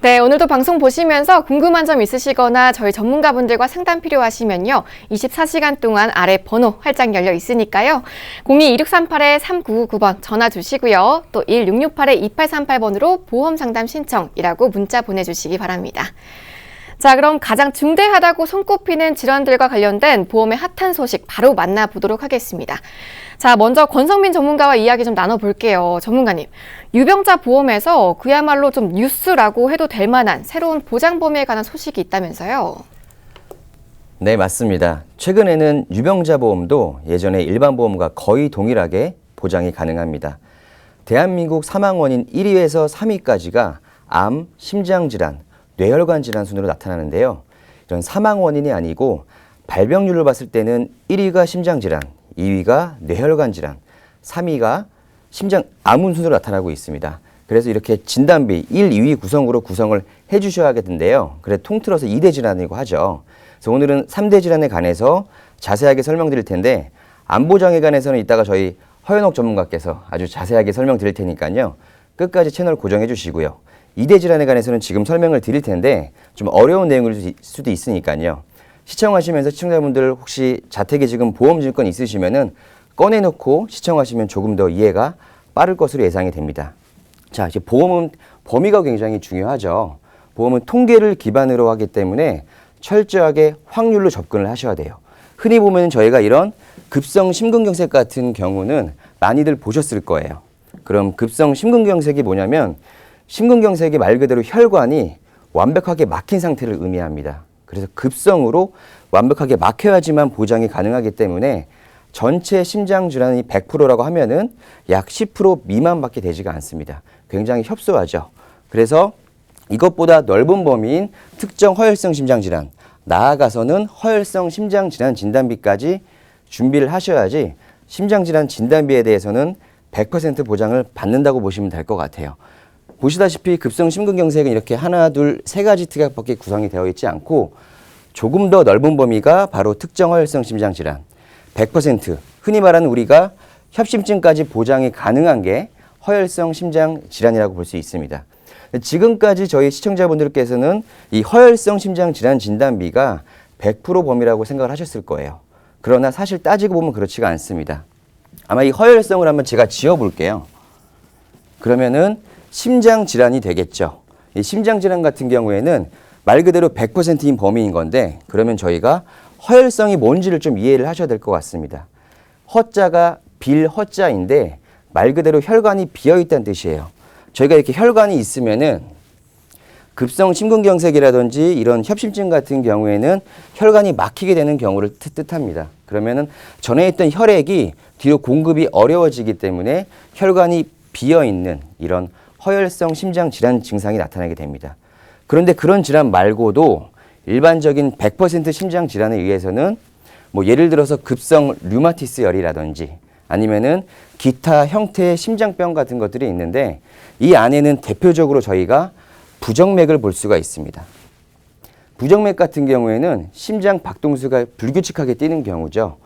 네, 오늘도 방송 보시면서 궁금한 점 있으시거나 저희 전문가분들과 상담 필요하시면요. 24시간 동안 아래 번호 활짝 열려 있으니까요. 02-2638-3999번 전화 주시고요. 또 1668-2838번으로 보험 상담 신청이라고 문자 보내주시기 바랍니다. 자, 그럼 가장 중대하다고 손꼽히는 질환들과 관련된 보험의 핫한 소식 바로 만나보도록 하겠습니다. 자, 먼저 권성민 전문가와 이야기 좀 나눠볼게요. 전문가님, 유병자 보험에서 그야말로 좀 뉴스라고 해도 될 만한 새로운 보장보험에 관한 소식이 있다면서요? 네, 맞습니다. 최근에는 유병자 보험도 예전의 일반 보험과 거의 동일하게 보장이 가능합니다. 대한민국 사망 원인 1위에서 3위까지가 암, 심장질환, 뇌혈관 질환 순으로 나타나는데요. 이런 사망 원인이 아니고 발병률을 봤을 때는 1위가 심장질환, 2위가 뇌혈관 질환, 3위가 암 순으로 나타나고 있습니다. 그래서 이렇게 진단비 1, 2위 구성으로 구성을 해주셔야겠는데요. 그래 통틀어서 2대 질환이라고 하죠. 그래서 오늘은 3대 질환에 관해서 자세하게 설명드릴 텐데 암보장에 관해서는 이따가 저희 허연옥 전문가께서 아주 자세하게 설명드릴 테니까요. 끝까지 채널 고정해 주시고요. 2대 질환에 관해서는 지금 설명을 드릴 텐데 좀 어려운 내용일 수도 있으니까요. 시청하시면서 시청자분들 혹시 자택에 지금 보험증권 있으시면은 꺼내놓고 시청하시면 조금 더 이해가 빠를 것으로 예상이 됩니다. 자, 이제 보험은 범위가 굉장히 중요하죠. 보험은 통계를 기반으로 하기 때문에 철저하게 확률로 접근을 하셔야 돼요. 흔히 보면 저희가 이런 급성 심근경색 같은 경우는 많이들 보셨을 거예요. 그럼 급성 심근경색이 뭐냐면 심근경색이 말 그대로 혈관이 완벽하게 막힌 상태를 의미합니다. 그래서 급성으로 완벽하게 막혀야지만 보장이 가능하기 때문에 전체 심장질환이 100%라고 하면은 약 10% 미만밖에 되지가 않습니다. 굉장히 협소하죠. 그래서 이것보다 넓은 범위인 특정 허혈성 심장질환, 나아가서는 허혈성 심장질환 진단비까지 준비를 하셔야지 심장질환 진단비에 대해서는 100% 보장을 받는다고 보시면 될 것 같아요. 보시다시피 급성 심근경색은 이렇게 하나, 둘, 세 가지 특약밖에 구성이 되어 있지 않고 조금 더 넓은 범위가 바로 특정 허혈성 심장질환, 100% 흔히 말하는 우리가 협심증까지 보장이 가능한 게 허혈성 심장질환이라고 볼 수 있습니다. 지금까지 저희 시청자분들께서는 이 허혈성 심장질환 진단비가 100% 범위라고 생각을 하셨을 거예요. 그러나 사실 따지고 보면 그렇지가 않습니다. 아마 이 허혈성을 한번 제가 지어볼게요. 그러면은 심장질환이 되겠죠. 이 심장질환 같은 경우에는 말 그대로 100%인 범위인 건데 그러면 저희가 허혈성이 뭔지를 좀 이해를 하셔야 될 것 같습니다. 허자가 빌허자인데 말 그대로 혈관이 비어있다는 뜻이에요. 저희가 이렇게 혈관이 있으면은 급성 심근경색이라든지 이런 협심증 같은 경우에는 혈관이 막히게 되는 경우를 뜻합니다. 그러면은 전에 있던 혈액이 뒤로 공급이 어려워지기 때문에 혈관이 비어있는 이런 허혈성 심장질환 증상이 나타나게 됩니다. 그런데 그런 질환 말고도 일반적인 100% 심장질환에 의해서는 뭐 예를 들어서 급성 류마티스 열이라든지 아니면은 기타 형태의 심장병 같은 것들이 있는데 이 안에는 대표적으로 저희가 부정맥을 볼 수가 있습니다. 부정맥 같은 경우에는 심장 박동수가 불규칙하게 뛰는 경우죠.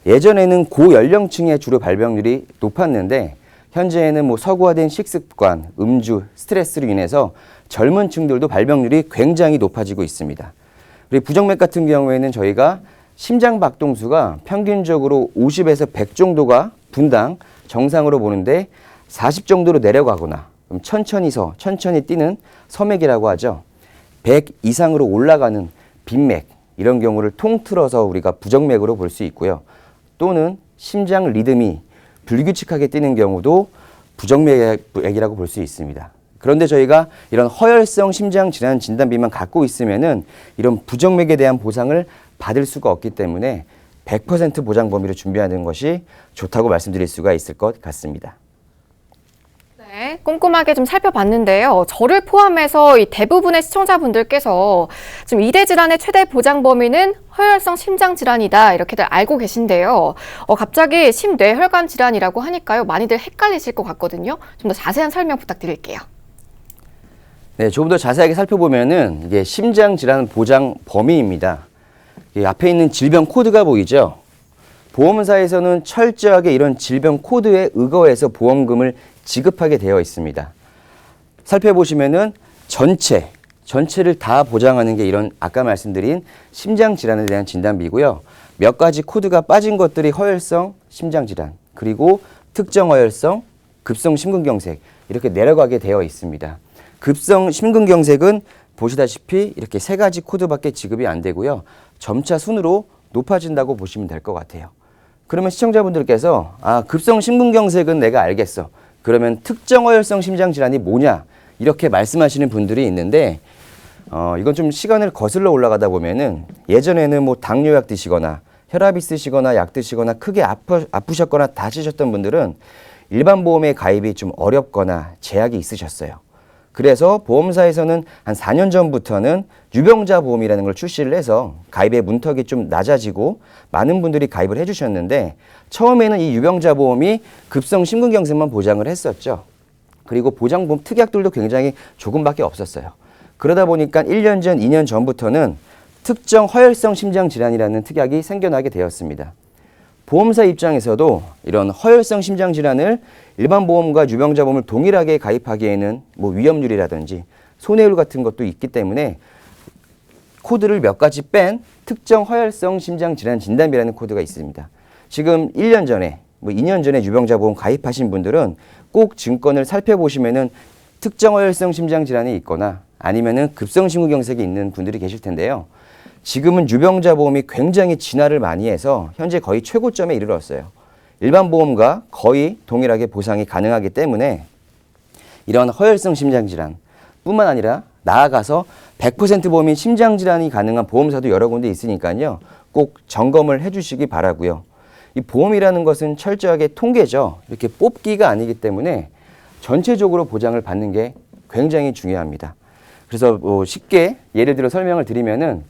예전에는 고연령층의 주로 발병률이 높았는데 현재에는 뭐 서구화된 식습관, 음주, 스트레스로 인해서 젊은 층들도 발병률이 굉장히 높아지고 있습니다. 그리고 부정맥 같은 경우에는 저희가 심장 박동수가 평균적으로 50에서 100 정도가 분당 정상으로 보는데 40 정도로 내려가거나 그럼 천천히 뛰는 서맥이라고 하죠. 100 이상으로 올라가는 빈맥 이런 경우를 통틀어서 우리가 부정맥으로 볼 수 있고요. 또는 심장 리듬이 불규칙하게 뛰는 경우도 부정맥이라고 볼 수 있습니다. 그런데 저희가 이런 허혈성 심장질환 진단비만 갖고 있으면은 이런 부정맥에 대한 보상을 받을 수가 없기 때문에 100% 보장 범위를 준비하는 것이 좋다고 말씀드릴 수가 있을 것 같습니다. 네, 꼼꼼하게 좀 살펴봤는데요. 저를 포함해서 이 대부분의 시청자분들께서 지금 2대 질환의 최대 보장 범위는 허혈성 심장질환이다 이렇게들 알고 계신데요. 갑자기 심뇌혈관 질환이라고 하니까요. 많이들 헷갈리실 것 같거든요. 좀 더 자세한 설명 부탁드릴게요. 네, 조금 더 자세하게 살펴보면은 이게 심장질환 보장 범위입니다. 이 앞에 있는 질병 코드가 보이죠? 보험사에서는 철저하게 이런 질병 코드에 의거해서 보험금을 지급하게 되어 있습니다. 살펴보시면은 전체 전체를 다 보장하는 게 이런 아까 말씀드린 심장 질환에 대한 진단비고요. 몇 가지 코드가 빠진 것들이 허혈성 심장 질환, 그리고 특정 허혈성 급성 심근경색 이렇게 내려가게 되어 있습니다. 급성 심근경색은 보시다시피 이렇게 세 가지 코드밖에 지급이 안 되고요. 점차 순으로 높아진다고 보시면 될 것 같아요. 그러면 시청자분들께서 급성 심근경색은 내가 알겠어. 그러면 특정 허혈성 심장 질환이 뭐냐? 이렇게 말씀하시는 분들이 있는데 이건 좀 시간을 거슬러 올라가다 보면은 예전에는 뭐 당뇨약 드시거나 혈압 있으시거나 약 드시거나 크게 아프셨거나 다치셨던 분들은 일반 보험에 가입이 좀 어렵거나 제약이 있으셨어요. 그래서 보험사에서는 한 4년 전부터는 유병자 보험이라는 걸 출시를 해서 가입의 문턱이 좀 낮아지고 많은 분들이 가입을 해주셨는데 처음에는 이 유병자 보험이 급성 심근경색만 보장을 했었죠. 그리고 보장보험 특약들도 굉장히 조금밖에 없었어요. 그러다 보니까 1년 전, 2년 전부터는 특정 허혈성 심장 질환이라는 특약이 생겨나게 되었습니다. 보험사 입장에서도 이런 허혈성 심장 질환을 일반 보험과 유병자 보험을 동일하게 가입하기에는 뭐 위험률이라든지 손해율 같은 것도 있기 때문에 코드를 몇 가지 뺀 특정 허혈성 심장 질환 진단비라는 코드가 있습니다. 지금 1년 전에, 뭐 2년 전에 유병자 보험 가입하신 분들은 꼭 증권을 살펴보시면은 특정 허혈성 심장 질환이 있거나 아니면은 급성 심근경색이 있는 분들이 계실 텐데요. 지금은 유병자 보험이 굉장히 진화를 많이 해서 현재 거의 최고점에 이르렀어요. 일반 보험과 거의 동일하게 보상이 가능하기 때문에 이런 허혈성 심장질환 뿐만 아니라 나아가서 100% 보험인 심장질환이 가능한 보험사도 여러 군데 있으니까요. 꼭 점검을 해주시기 바라고요. 이 보험이라는 것은 철저하게 통계죠. 이렇게 뽑기가 아니기 때문에 전체적으로 보장을 받는 게 굉장히 중요합니다. 그래서 뭐 쉽게 예를 들어 설명을 드리면은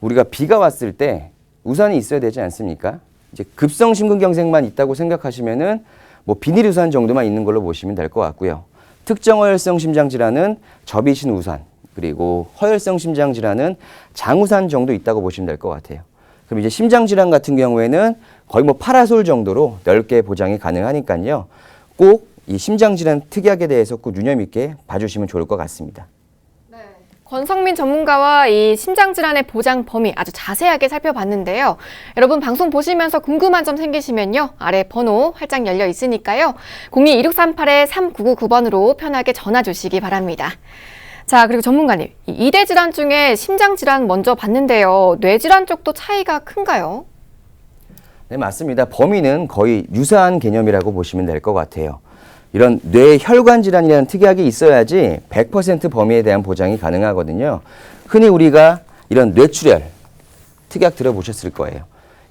우리가 비가 왔을 때 우산이 있어야 되지 않습니까? 이제 급성 심근경색만 있다고 생각하시면은 뭐 비닐 우산 정도만 있는 걸로 보시면 될 것 같고요. 특정 허혈성 심장 질환은 접이신 우산, 그리고 허혈성 심장 질환은 장우산 정도 있다고 보시면 될 것 같아요. 그럼 이제 심장 질환 같은 경우에는 거의 뭐 파라솔 정도로 넓게 보장이 가능하니까요. 꼭 이 심장 질환 특약에 대해서 꼭 유념 있게 봐주시면 좋을 것 같습니다. 권성민 전문가와 이 심장질환의 보장 범위 아주 자세하게 살펴봤는데요. 여러분 방송 보시면서 궁금한 점 생기시면요. 아래 번호 활짝 열려 있으니까요. 02-2638-3999번으로 편하게 전화 주시기 바랍니다. 자, 그리고 전문가님, 이 2대 질환 중에 심장질환 먼저 봤는데요. 뇌질환 쪽도 차이가 큰가요? 네, 맞습니다. 범위는 거의 유사한 개념이라고 보시면 될 것 같아요. 이런 뇌혈관 질환이라는 특약이 있어야지 100% 범위에 대한 보장이 가능하거든요. 흔히 우리가 이런 뇌출혈 특약 들어보셨을 거예요.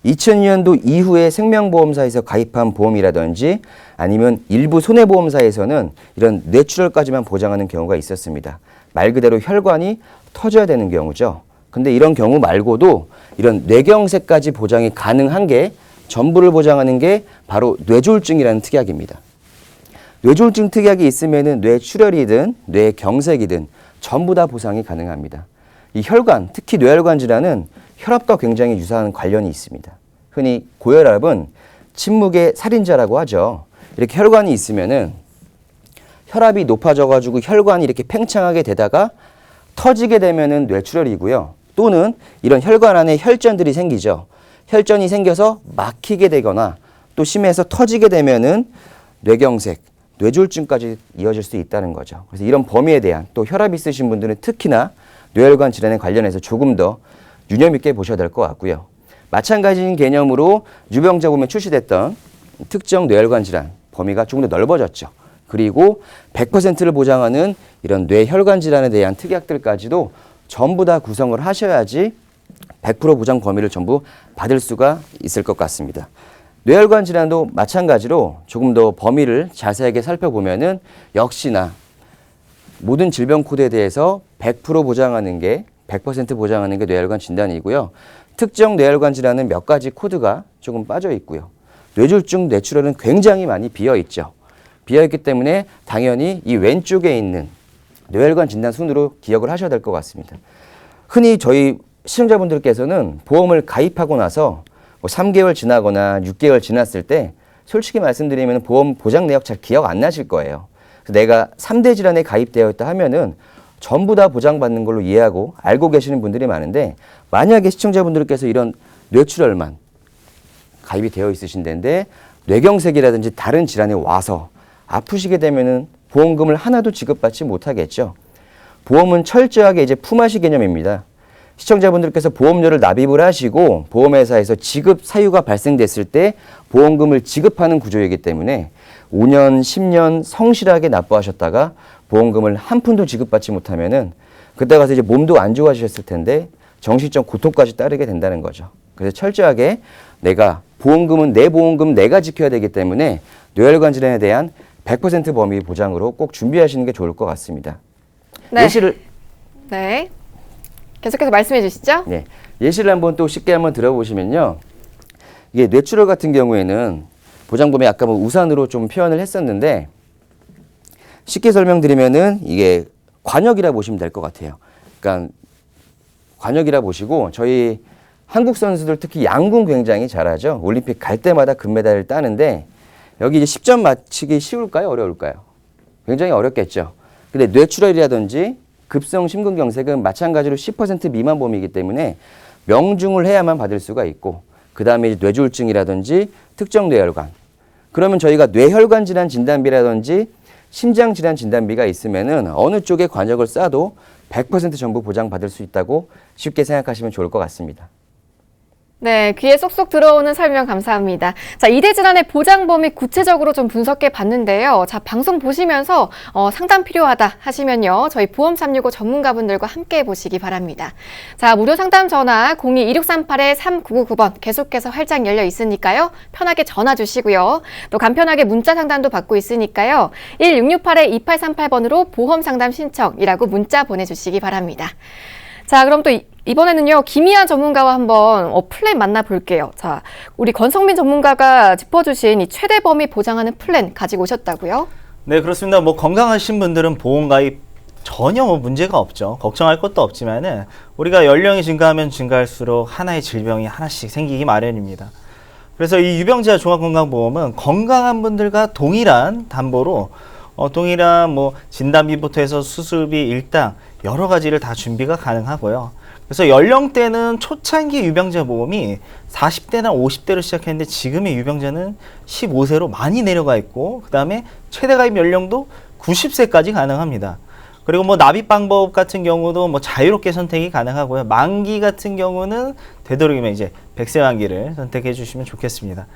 2002년도 이후에 생명보험사에서 가입한 보험이라든지 아니면 일부 손해보험사에서는 이런 뇌출혈까지만 보장하는 경우가 있었습니다. 말 그대로 혈관이 터져야 되는 경우죠. 근데 이런 경우 말고도 이런 뇌경색까지 보장이 가능한 게 전부를 보장하는 게 바로 뇌졸중이라는 특약입니다. 뇌졸중 특약이 있으면은 뇌출혈이든 뇌경색이든 전부 다 보상이 가능합니다. 이 혈관, 특히 뇌혈관 질환은 혈압과 굉장히 유사한 관련이 있습니다. 흔히 고혈압은 침묵의 살인자라고 하죠. 이렇게 혈관이 있으면은 혈압이 높아져가지고 혈관이 이렇게 팽창하게 되다가 터지게 되면은 뇌출혈이고요. 또는 이런 혈관 안에 혈전들이 생기죠. 혈전이 생겨서 막히게 되거나 또 심해서 터지게 되면은 뇌경색, 뇌졸중까지 이어질 수 있다는 거죠. 그래서 이런 범위에 대한 또 혈압 있으신 분들은 특히나 뇌혈관 질환에 관련해서 조금 더 유념 있게 보셔야 될 것 같고요. 마찬가지인 개념으로 유병자 보험에 출시됐던 특정 뇌혈관 질환 범위가 조금 더 넓어졌죠. 그리고 100%를 보장하는 이런 뇌혈관 질환에 대한 특약들까지도 전부 다 구성을 하셔야지 100% 보장 범위를 전부 받을 수가 있을 것 같습니다. 뇌혈관 질환도 마찬가지로 조금 더 범위를 자세하게 살펴보면은 역시나 모든 질병 코드에 대해서 100% 보장하는 게 100% 보장하는 게 뇌혈관 진단이고요. 특정 뇌혈관 질환은 몇 가지 코드가 조금 빠져 있고요. 뇌졸중, 뇌출혈은 굉장히 많이 비어 있죠. 비어 있기 때문에 당연히 이 왼쪽에 있는 뇌혈관 진단 순으로 기억을 하셔야 될 것 같습니다. 흔히 저희 시청자분들께서는 보험을 가입하고 나서 뭐 3개월 지나거나 6개월 지났을 때 솔직히 말씀드리면 보험 보장 내역 잘 기억 안 나실 거예요. 그래서 내가 3대 질환에 가입되어 있다 하면은 전부 다 보장받는 걸로 이해하고 알고 계시는 분들이 많은데 만약에 시청자분들께서 이런 뇌출혈만 가입이 되어 있으신 데인데 뇌경색이라든지 다른 질환이 와서 아프시게 되면은 보험금을 하나도 지급받지 못하겠죠. 보험은 철저하게 이제 품앗이 개념입니다. 시청자분들께서 보험료를 납입을 하시고 보험회사에서 지급 사유가 발생됐을 때 보험금을 지급하는 구조이기 때문에 5년, 10년 성실하게 납부하셨다가 보험금을 한 푼도 지급받지 못하면은 그때 가서 이제 몸도 안 좋아지셨을 텐데 정신적 고통까지 따르게 된다는 거죠. 그래서 철저하게 내가 보험금은 내 보험금 내가 지켜야 되기 때문에 뇌혈관 질환에 대한 100% 범위 보장으로 꼭 준비하시는 게 좋을 것 같습니다. 네. 예시를 네. 계속해서 말씀해 주시죠. 네. 예시를 한번 또 쉽게 한번 들어보시면요. 이게 뇌출혈 같은 경우에는 보장범위 아까 뭐 우산으로 좀 표현을 했었는데 쉽게 설명드리면은 이게 관역이라 보시면 될 것 같아요. 그러니까 관역이라 보시고 저희 한국 선수들 특히 양궁 굉장히 잘하죠. 올림픽 갈 때마다 금메달을 따는데 여기 이제 10점 맞히기 쉬울까요? 어려울까요? 굉장히 어렵겠죠. 근데 뇌출혈이라든지 급성 심근경색은 마찬가지로 10% 미만 범위이기 때문에 명중을 해야만 받을 수가 있고 그 다음에 뇌졸중이라든지 특정 뇌혈관 그러면 저희가 뇌혈관 질환 진단비라든지 심장 질환 진단비가 있으면은 어느 쪽에 관역을 쏴도 100% 전부 보장받을 수 있다고 쉽게 생각하시면 좋을 것 같습니다. 네, 귀에 쏙쏙 들어오는 설명 감사합니다. 자, 이대 질환의 보장 범위 구체적으로 좀 분석해 봤는데요. 자, 방송 보시면서 상담 필요하다 하시면요. 저희 보험 365 전문가분들과 함께 보시기 바랍니다. 자, 무료 상담 전화 02-2638-3999번 계속해서 활짝 열려 있으니까요. 편하게 전화 주시고요. 또 간편하게 문자 상담도 받고 있으니까요. 1668-2838번으로 보험 상담 신청이라고 문자 보내주시기 바랍니다. 자, 그럼 또 이번에는요, 김희아 전문가와 한번 플랜 만나볼게요. 자, 우리 권성민 전문가가 짚어주신 이 최대 범위 보장하는 플랜 가지고 오셨다고요? 네, 그렇습니다. 뭐 건강하신 분들은 보험 가입 전혀 뭐 문제가 없죠. 걱정할 것도 없지만은 우리가 연령이 증가하면 증가할수록 하나의 질병이 하나씩 생기기 마련입니다. 그래서 이 유병자 종합건강보험은 건강한 분들과 동일한 담보로 동일한 뭐 진단비부터 해서 수술비, 일당 여러 가지를 다 준비가 가능하고요. 그래서 연령대는 초창기 유병자 보험이 40대나 50대로 시작했는데 지금의 유병자는 15세로 많이 내려가 있고 그 다음에 최대 가입 연령도 90세까지 가능합니다. 그리고 뭐 납입 방법 같은 경우도 뭐 자유롭게 선택이 가능하고요. 만기 같은 경우는 되도록이면 이제 100세 만기를 선택해 주시면 좋겠습니다.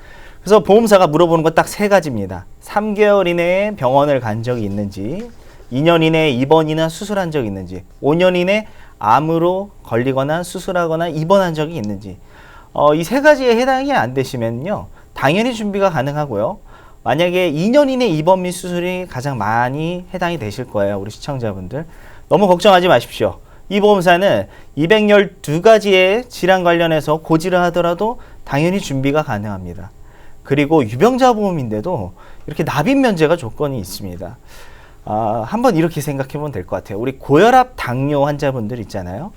그래서 보험사가 물어보는 건 딱 세 가지입니다. 3개월 이내에 병원을 간 적이 있는지, 2년 이내에 입원이나 수술한 적이 있는지, 5년 이내 암으로 걸리거나 수술하거나 입원한 적이 있는지 이 세 가지에 해당이 안 되시면요 당연히 준비가 가능하고요. 만약에 2년 이내 입원 및 수술이 가장 많이 해당이 되실 거예요. 우리 시청자분들 너무 걱정하지 마십시오. 이 보험사는 212가지의 질환 관련해서 고지를 하더라도 당연히 준비가 가능합니다. 그리고 유병자 보험인데도 이렇게 납입 면제가 조건이 있습니다. 한번 이렇게 생각해 보면 될 것 같아요. 우리 고혈압, 당뇨 환자분들 있잖아요.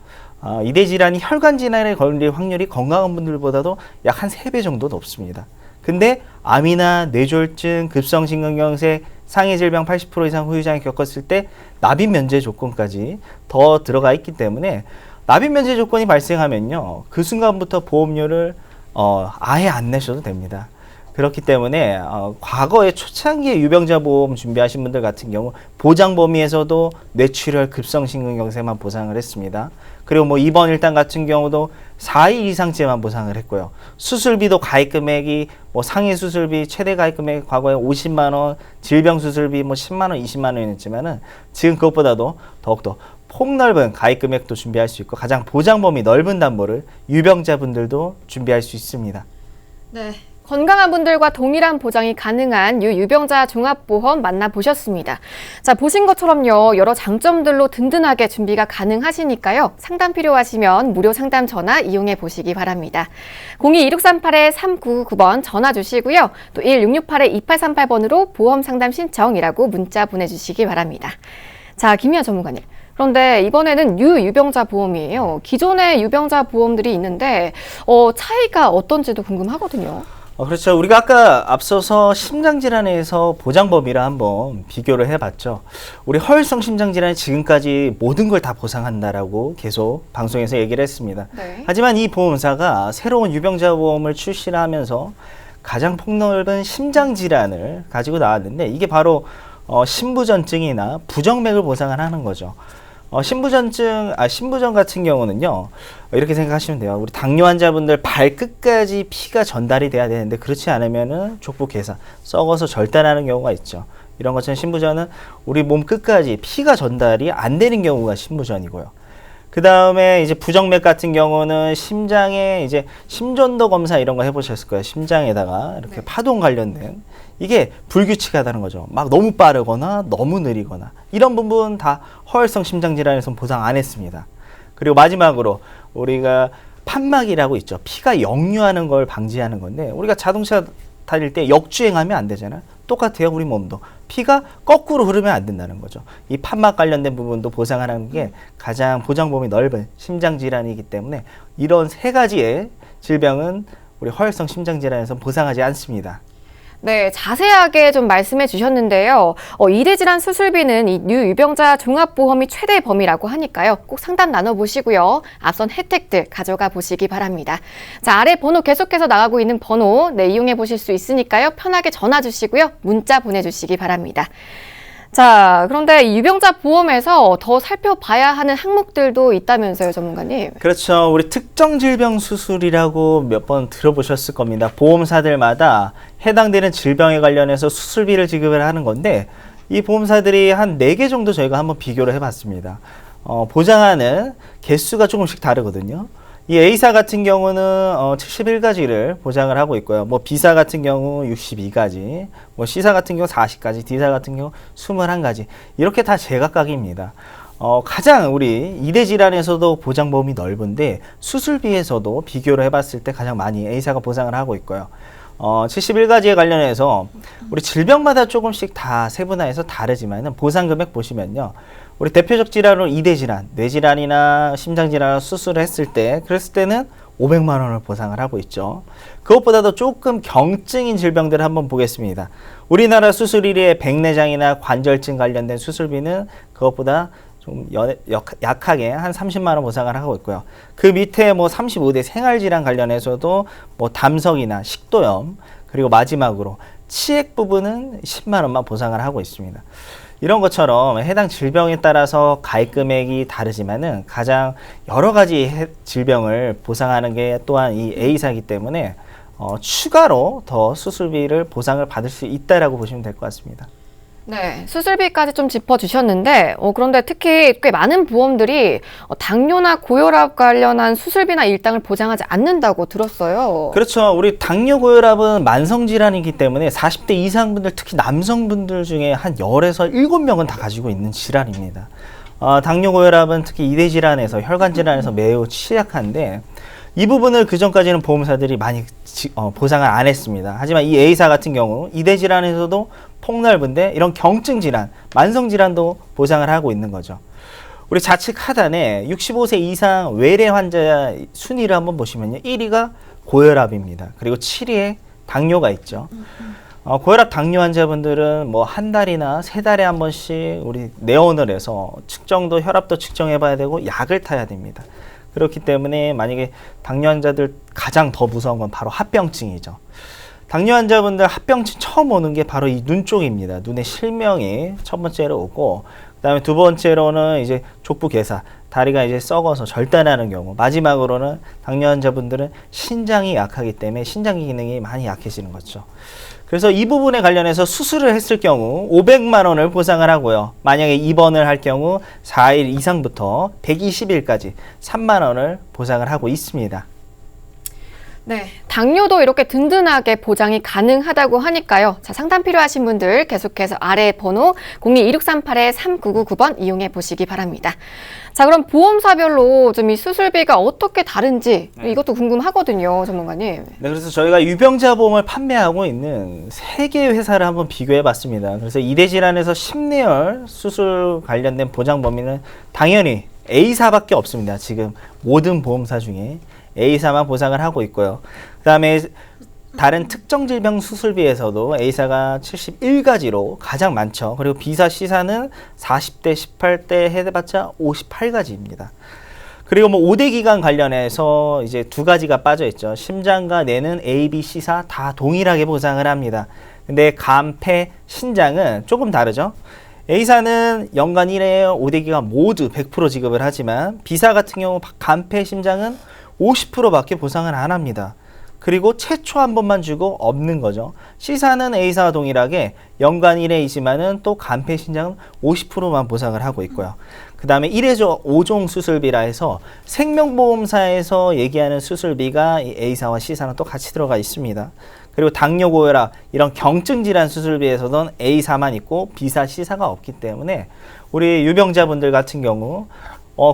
이대 질환이 혈관 질환에 걸릴 확률이 건강한 분들보다도 약 한 3배 정도 높습니다. 근데 암이나 뇌졸중, 급성심근경색, 상해질병 80% 이상 후유장애 겪었을 때 납입 면제 조건까지 더 들어가 있기 때문에 납입 면제 조건이 발생하면요 그 순간부터 보험료를 아예 안 내셔도 됩니다. 그렇기 때문에 과거에 초창기에 유병자 보험 준비하신 분들 같은 경우 보장 범위에서도 뇌출혈, 급성심근경색만 보상을 했습니다. 그리고 뭐 입원 일당 같은 경우도 4일 이상째만 보상을 했고요. 수술비도 가입 금액이 뭐 상해 수술비 최대 가입 금액 과거에 50만 원, 질병 수술비 뭐 10만 원, 20만 원이었지만은 지금 그것보다도 더욱더 폭넓은 가입 금액도 준비할 수 있고 가장 보장 범위 넓은 담보를 유병자분들도 준비할 수 있습니다. 네. 건강한 분들과 동일한 보장이 가능한 유병자 종합보험 만나보셨습니다. 자, 보신 것처럼요, 여러 장점들로 든든하게 준비가 가능하시니까요. 상담 필요하시면 무료 상담 전화 이용해 보시기 바랍니다. 02-2638-3999번 전화 주시고요. 또 1668-2838번으로 보험 상담 신청이라고 문자 보내주시기 바랍니다. 자, 김희아 전문가님. 그런데 이번에는 유병자 보험이에요. 기존의 유병자 보험들이 있는데 차이가 어떤지도 궁금하거든요. 그렇죠. 우리가 아까 앞서서 심장질환에서 보장범위를 한번 비교를 해봤죠. 우리 허혈성 심장질환이 지금까지 모든 걸 다 보상한다라고 계속 방송에서 얘기를 했습니다. 네. 하지만 이 보험사가 새로운 유병자 보험을 출시를 하면서 가장 폭넓은 심장질환을 가지고 나왔는데 이게 바로 신부전증이나 부정맥을 보상을 하는 거죠. 신부전 같은 경우는요, 이렇게 생각하시면 돼요. 우리 당뇨 환자분들 발끝까지 피가 전달이 돼야 되는데, 그렇지 않으면은 족부 괴사, 썩어서 절단하는 경우가 있죠. 이런 것처럼 신부전은 우리 몸 끝까지 피가 전달이 안 되는 경우가 신부전이고요. 그 다음에 이제 부정맥 같은 경우는 심장에 이제 심전도 검사 이런 거 해보셨을 거예요. 심장에다가 이렇게 파동 관련된 이게 불규칙하다는 거죠. 막 너무 빠르거나 너무 느리거나 이런 부분 다 허혈성 심장질환에서는 보상 안 했습니다. 그리고 마지막으로 우리가 판막이라고 있죠. 피가 역류하는 걸 방지하는 건데 우리가 자동차 달릴 때 역주행하면 안 되잖아요. 똑같아요. 우리 몸도. 피가 거꾸로 흐르면 안 된다는 거죠. 이 판막 관련된 부분도 보상하는 게 가장 보장범위 넓은 심장질환이기 때문에 이런 세 가지의 질병은 우리 허혈성 심장질환에서 보상하지 않습니다. 네, 자세하게 좀 말씀해 주셨는데요. 이대질환 수술비는 이 유병자 종합보험이 최대 범위라고 하니까요. 꼭 상담 나눠보시고요. 앞선 혜택들 가져가 보시기 바랍니다. 자, 아래 번호 계속해서 나가고 있는 번호 이용해 보실 수 있으니까요. 편하게 전화 주시고요. 문자 보내주시기 바랍니다. 자, 그런데 이 유병자 보험에서 더 살펴봐야 하는 항목들도 있다면서요, 전문가님? 그렇죠. 우리 특정 질병 수술이라고 몇 번 들어보셨을 겁니다. 보험사들마다 해당되는 질병에 관련해서 수술비를 지급을 하는 건데 이 보험사들이 한 4개 정도 저희가 한번 비교를 해봤습니다. 보장하는 개수가 조금씩 다르거든요. 이 A사 같은 경우는 71가지를 보장을 하고 있고요. 뭐 B사 같은 경우 62가지, 뭐 C사 같은 경우 40가지, D사 같은 경우 21가지. 이렇게 다 제각각입니다. 가장 우리 이대 질환에서도 보장 범위 넓은데 수술비에서도 비교를 해봤을 때 가장 많이 A사가 보장을 하고 있고요. 71가지에 관련해서 우리 질병마다 조금씩 다 세분화해서 다르지만은 보상 금액 보시면요. 우리 대표적 질환으로 이대 질환, 뇌질환이나 심장질환 수술을 했을 때 그랬을 때는 500만 원을 보상을 하고 있죠. 그것보다도 조금 경증인 질병들을 한번 보겠습니다. 우리나라 수술 1위의 백내장이나 관절증 관련된 수술비는 그것보다 좀 약하게 한 30만 원 보상을 하고 있고요. 그 밑에 뭐 35대 생활질환 관련해서도 뭐 담석이나 식도염 그리고 마지막으로 치액 부분은 10만 원만 보상을 하고 있습니다. 이런 것처럼 해당 질병에 따라서 가입 금액이 다르지만은 가장 여러 가지 질병을 보상하는 게 또한 이 A사이기 때문에 추가로 더 수술비를 보상을 받을 수 있다라고 보시면 될 것 같습니다. 네, 수술비까지 좀 짚어주셨는데 그런데 특히 꽤 많은 보험들이 당뇨나 고혈압 관련한 수술비나 일당을 보장하지 않는다고 들었어요. 그렇죠. 우리 당뇨 고혈압은 만성질환이기 때문에 40대 이상 분들 특히 남성분들 중에 한 10에서 7명은 다 가지고 있는 질환입니다. 당뇨 고혈압은 특히 이대 질환에서 혈관 질환에서 매우 취약한데 이 부분을 그전까지는 보험사들이 많이 보상을 안 했습니다. 하지만 이 A사 같은 경우 이대 질환에서도 폭넓은데 이런 경증 질환, 만성 질환도 보상을 하고 있는 거죠. 우리 좌측 하단에 65세 이상 외래 환자 순위를 한번 보시면요. 1위가 고혈압입니다. 그리고 7위에 당뇨가 있죠. 고혈압 당뇨 환자분들은 뭐 한 달이나 3달에 한 번씩 우리 내원을 해서 측정도 혈압도 측정해 봐야 되고 약을 타야 됩니다. 그렇기 때문에 만약에 당뇨 환자들 가장 더 무서운 건 바로 합병증이죠. 당뇨 환자분들 합병증 처음 오는 게 바로 이 눈 쪽입니다. 눈에 실명이 첫 번째로 오고 그다음에 두 번째로는 이제 족부 괴사, 다리가 이제 썩어서 절단하는 경우, 마지막으로는 당뇨 환자분들은 신장이 약하기 때문에 신장 기능이 많이 약해지는 거죠. 그래서 이 부분에 관련해서 수술을 했을 경우 500만 원을 보상을 하고요. 만약에 입원을 할 경우 4일 이상부터 120일까지 3만 원을 보상을 하고 있습니다. 네, 당뇨도 이렇게 든든하게 보장이 가능하다고 하니까요. 자, 상담 필요하신 분들 계속해서 아래 번호 02-2638-3999번 이용해 보시기 바랍니다. 자, 그럼 보험사별로 좀 이 수술비가 어떻게 다른지 이것도 궁금하거든요, 전문가님. 네, 그래서 저희가 유병자 보험을 판매하고 있는 3개 회사를 한번 비교해 봤습니다. 그래서 이대 질환에서 심내열 수술 관련된 보장 범위는 당연히 A사밖에 없습니다. 지금 모든 보험사 중에 A사만 보상을 하고 있고요. 그 다음에 다른 특정 질병 수술비에서도 A사가 71가지로 가장 많죠. 그리고 B사, C사는 40대, 18대 해봤자 58가지입니다. 그리고 뭐 5대 기관 관련해서 이제 두 가지가 빠져 있죠. 심장과 뇌는 A, B, C사 다 동일하게 보상을 합니다. 근데 간, 폐, 신장은 조금 다르죠. A사는 연간 1회 5대 기관 모두 100% 지급을 하지만 B사 같은 경우 간, 폐, 심장은 50%밖에 보상을 안 합니다. 그리고 최초 한 번만 주고 없는 거죠. C사는 A사와 동일하게 연간 1회이지만은 또 간, 폐, 신장은 50%만 보상을 하고 있고요. 그 다음에 1회조 5종 수술비라 해서 생명보험사에서 얘기하는 수술비가 이 A사와 C사는 또 같이 들어가 있습니다. 그리고 당뇨, 고혈압 이런 경증 질환 수술비에서는 A사만 있고 B사, C사가 없기 때문에 우리 유병자분들 같은 경우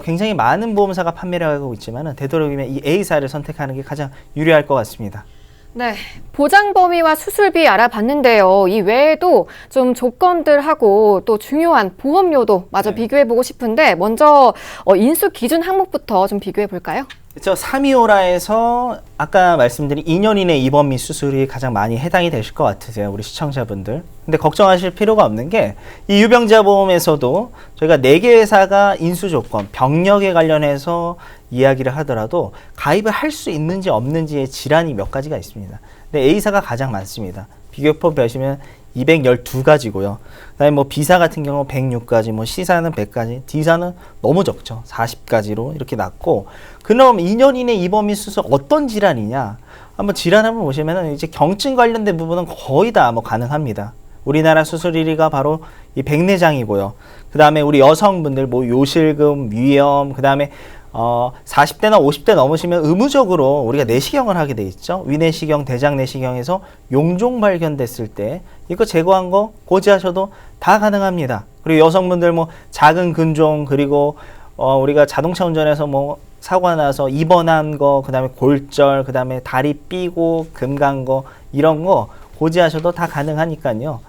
굉장히 많은 보험사가 판매를 하고 있지만 되도록이면 이 A사를 선택하는 게 가장 유리할 것 같습니다. 네, 보장 범위와 수술비 알아봤는데요. 이 외에도 좀 조건들하고 또 중요한 보험료도 마저 비교해보고 싶은데 먼저 인수 기준 항목부터 좀 비교해 볼까요? 그렇죠. 325라에서 아까 말씀드린 2년 이내 입원 및 수술이 가장 많이 해당이 되실 것 같으세요. 우리 시청자분들. 근데 걱정하실 필요가 없는 게 이 유병자 보험에서도 저희가 4개 회사가 인수 조건, 병력에 관련해서 이야기를 하더라도 가입을 할 수 있는지 없는지의 질환이 몇 가지가 있습니다. 근데 A사가 가장 많습니다. 비교표 보시면 212가지고요. 그다음에 뭐 B사 같은 경우 106가지, 뭐 C사는 100가지, D사는 너무 적죠. 40가지로 이렇게 났고, 그럼 2년 이내 입원 및 수술 어떤 질환이냐? 한번 질환 한번 보시면은 이제 경증 관련된 부분은 거의 다 뭐 가능합니다. 우리나라 수술 1위가 바로 이 백내장이고요. 그다음에 우리 여성분들 뭐 요실금, 위염, 그다음에 40대나 50대 넘으시면 의무적으로 우리가 내시경을 하게 돼 있죠. 위내시경, 대장내시경에서 용종 발견됐을 때 이거 제거한 거 고지하셔도 다 가능합니다. 그리고 여성분들 뭐 작은 근종, 그리고 우리가 자동차 운전해서 뭐 사고가 나서 입원한 거, 그 다음에 골절, 그 다음에 다리 삐고 금 간 거, 이런 거 고지하셔도 다 가능하니까요.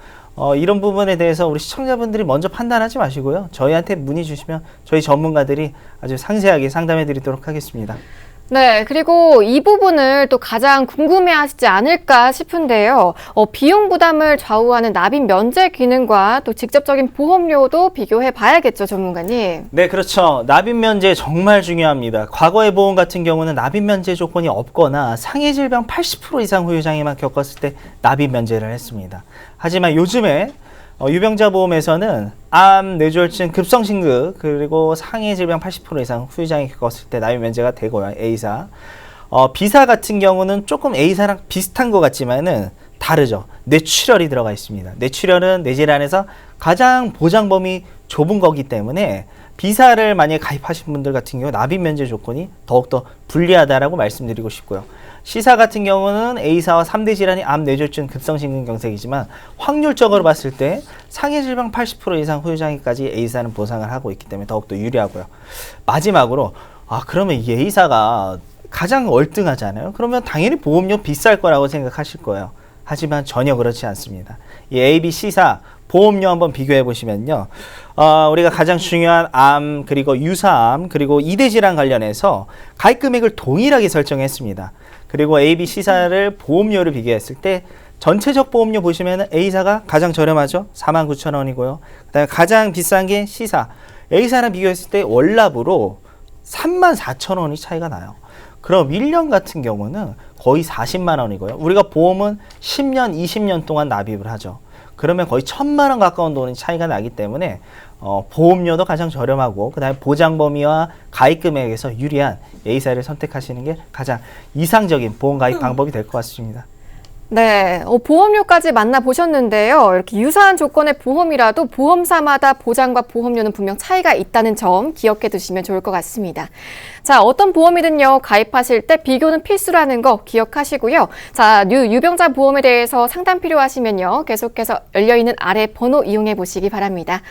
이런 부분에 대해서 우리 시청자분들이 먼저 판단하지 마시고요. 저희한테 문의 주시면 저희 전문가들이 아주 상세하게 상담해 드리도록 하겠습니다. 네, 그리고 이 부분을 또 가장 궁금해하시지 않을까 싶은데요. 비용 부담을 좌우하는 납입 면제 기능과 또 직접적인 보험료도 비교해 봐야겠죠, 전문가님. 네, 그렇죠. 납입 면제 정말 중요합니다. 과거의 보험 같은 경우는 납입 면제 조건이 없거나 상해 질병 80% 이상 후유 장애만 겪었을 때 납입 면제를 했습니다. 하지만 요즘에 유병자 보험에서는 암, 뇌졸중, 급성심급, 그리고 상해 질병 80% 이상 후유장애 겪었을 때 납입 면제가 되고요. A사. B사 같은 경우는 조금 A사랑 비슷한 것 같지만은 다르죠. 뇌출혈이 들어가 있습니다. 뇌출혈은 뇌질환에서 가장 보장 범위 좁은 거기 때문에 B사를 만약에 가입하신 분들 같은 경우 납입 면제 조건이 더욱더 불리하다라고 말씀드리고 싶고요. C사 같은 경우는 A사와 3대 질환이 암, 뇌졸중, 급성심근경색이지만 확률적으로 봤을 때 상해 질병 80% 이상 후유장애까지 A사는 보상을 하고 있기 때문에 더욱더 유리하고요. 마지막으로 그러면 이 A사가 가장 월등하잖아요. 그러면 당연히 보험료 비쌀 거라고 생각하실 거예요. 하지만 전혀 그렇지 않습니다. 이 A, B, C사 보험료 한번 비교해 보시면요. 우리가 가장 중요한 암, 그리고 유사암, 그리고 2대 질환 관련해서 가입 금액을 동일하게 설정했습니다. 그리고 A, B, C사를 보험료를 비교했을 때 전체적 보험료 보시면 A사가 가장 저렴하죠. 49,000원이고요. 그다음에 가장 비싼 게 C사. A사랑 비교했을 때 월납으로 34,000원이 차이가 나요. 그럼 1년 같은 경우는 거의 40만 원이고요. 우리가 보험은 10년, 20년 동안 납입을 하죠. 그러면 거의 1,000만 원 가까운 돈이 차이가 나기 때문에 보험료도 가장 저렴하고 그다음에 보장 범위와 가입 금액에서 유리한 A사를 선택하시는 게 가장 이상적인 보험 가입 방법이 될 것 같습니다. 네, 보험료까지 만나보셨는데요. 이렇게 유사한 조건의 보험이라도 보험사마다 보장과 보험료는 분명 차이가 있다는 점 기억해 두시면 좋을 것 같습니다. 자, 어떤 보험이든요, 가입하실 때 비교는 필수라는 거 기억하시고요. 자, 유병자 보험에 대해서 상담 필요하시면요, 계속해서 열려있는 아래 번호 이용해 보시기 바랍니다.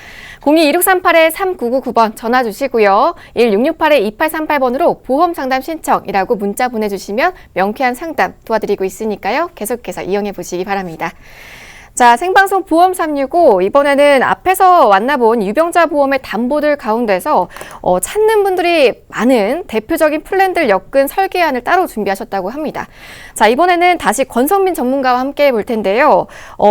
02-1638-3999번 전화 주시고요. 1668-2838번으로 보험 상담 신청이라고 문자 보내주시면 명쾌한 상담 도와드리고 있으니까요. 계속해서 이용해 보시기 바랍니다. 자, 생방송 보험 365 이번에는 앞에서 만나본 유병자 보험의 담보들 가운데서 찾는 분들이 많은 대표적인 플랜들 엮은 설계안을 따로 준비하셨다고 합니다. 자, 이번에는 다시 권성민 전문가와 함께 볼 텐데요.